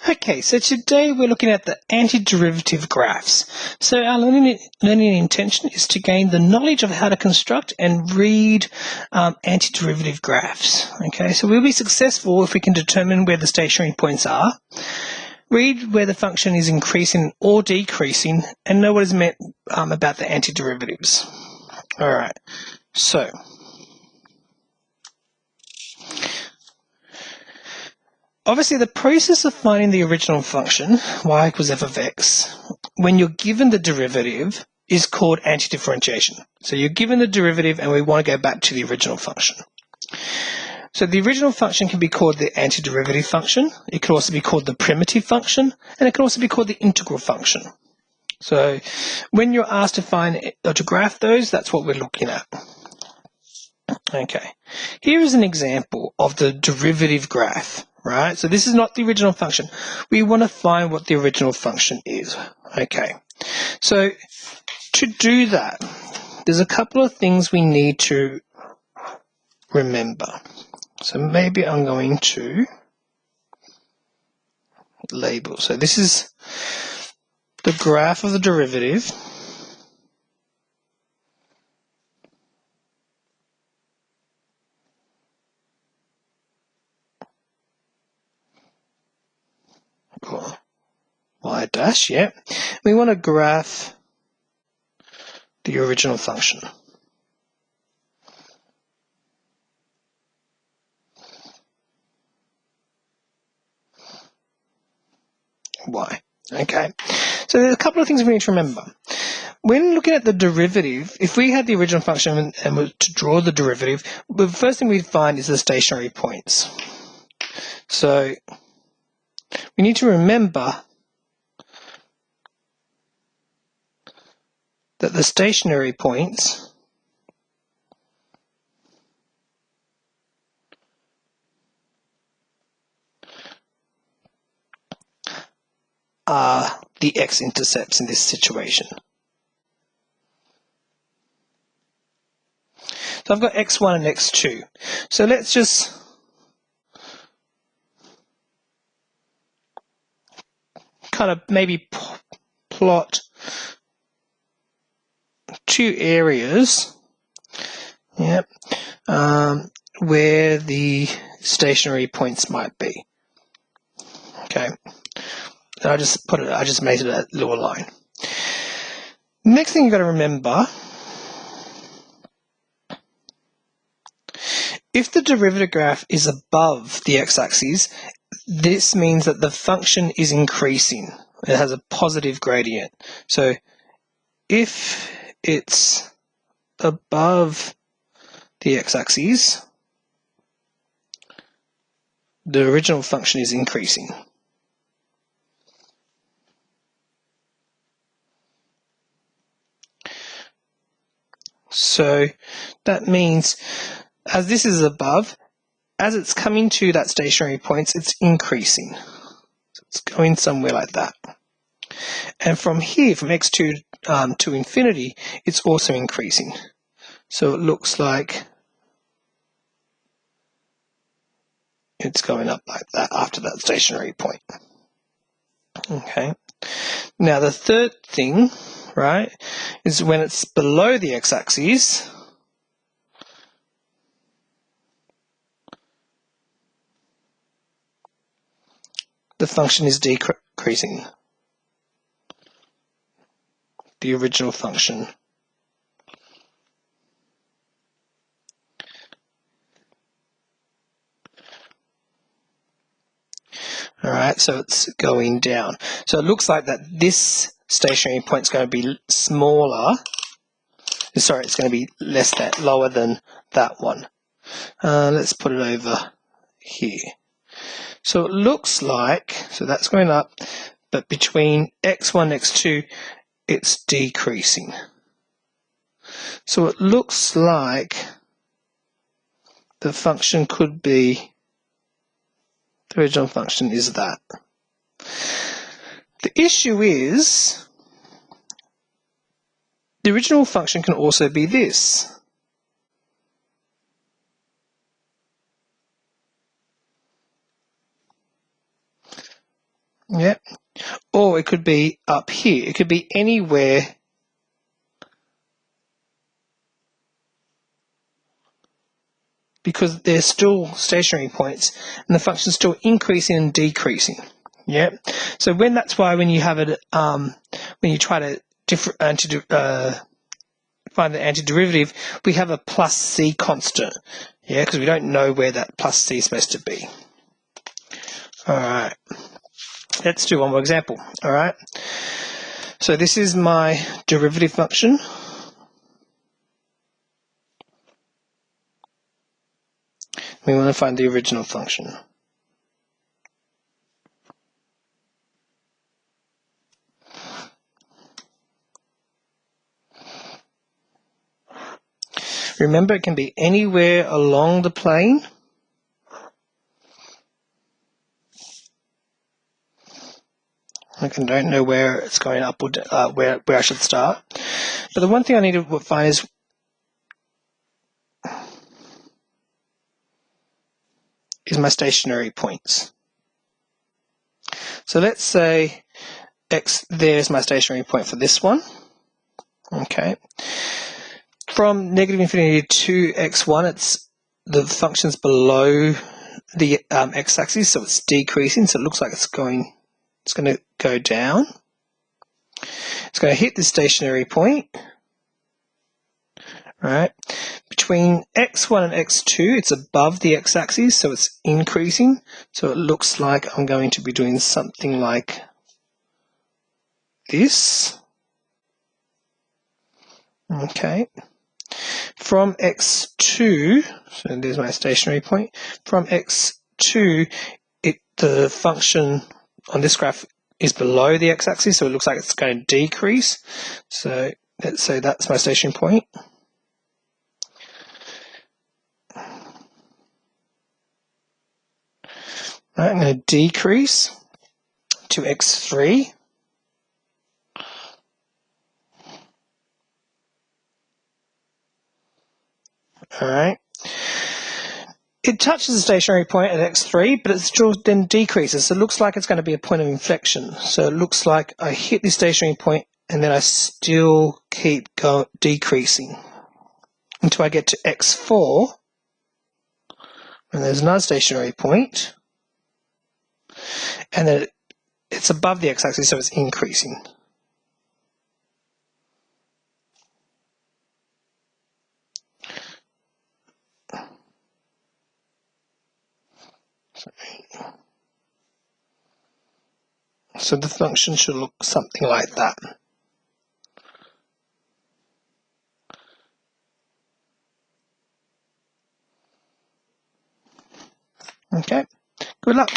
Okay, so today we're looking at the antiderivative graphs. So our learning intention is to gain the knowledge of how to construct and read antiderivative graphs. Okay, so we'll be successful if we can determine where the stationary points are, read where the function is increasing or decreasing, and know what is meant about the antiderivatives. All right, so obviously, the process of finding the original function, y equals f of x, when you're given the derivative, is called antidifferentiation. So you're given the derivative and we want to go back to the original function. So the original function can be called the antiderivative function. It could also be called the primitive function, and it could also be called the integral function. So when you're asked to find or to graph those, that's what we're looking at. Okay, here is an example of the derivative graph, right? So this is not the original function. We want to find what the original function is. Okay, so to do that, there's a couple of things we need to remember. So maybe I'm going to label. So this is the graph of the derivative. Or y dash, yeah. We want to graph the original function. Y. Okay. So there's a couple of things we need to remember. When looking at the derivative, if we had the original function and were to draw the derivative, the first thing we'd find is the stationary points. So we need to remember that the stationary points are the x-intercepts in this situation. So I've got x1 and x2. So let's just kind of maybe plot two areas, where the stationary points might be. Okay, and I just made it a little line. Next thing you've got to remember, if the derivative graph is above the x-axis, this means that the function is increasing. It has a positive gradient. So if it's above the x-axis, the original function is increasing. So that means as this is above, as it's coming to that stationary point, it's increasing. So it's going somewhere like that. And from here, from x2 to infinity, it's also increasing. So it looks like it's going up like that after that stationary point. Okay. Now the third thing, right, is when it's below the x-axis, the function is decreasing. The original function. All right, so it's going down. So it looks like that this stationary point is going to be smaller. Sorry, it's going to be lower than that one. Let's put it over here. So it looks like, so that's going up, but between x1 and x2, it's decreasing. So it looks like the function could be, the original function is that. The issue is, the original function can also be this. Yeah. Or it could be up here. It could be anywhere because they're still stationary points and the function is still increasing and decreasing. Yeah. So that's why when you have it, when you try to find the antiderivative, we have a plus c constant. Yeah, because we don't know where that plus c is supposed to be. All right. Let's do one more example. All right. So this is my derivative function. We want to find the original function. Remember, it can be anywhere along the plane. I don't know where it's going up or where I should start. But the one thing I need to find is my stationary points. So let's say x, there's my stationary point for this one. Okay. From negative infinity to x1, it's the function's below the x-axis, so it's decreasing. So it looks like it's going to go down. It's going to hit the stationary point. Right. Between x1 and x2, it's above the x-axis, so it's increasing. So it looks like I'm going to be doing something like this. Okay. From x2, so there's my stationary point. From x2, the function on this graph is below the x-axis, so it looks like it's going to decrease. So let's say that's my stationary point. Right, I'm going to decrease to x3. All right. It touches the stationary point at x3, but it still then decreases. So it looks like it's going to be a point of inflection. So it looks like I hit the stationary point and then I still keep decreasing until I get to x4, and there's another stationary point, and then it's above the x-axis, so it's increasing. So the function should look something like that. Okay, good luck.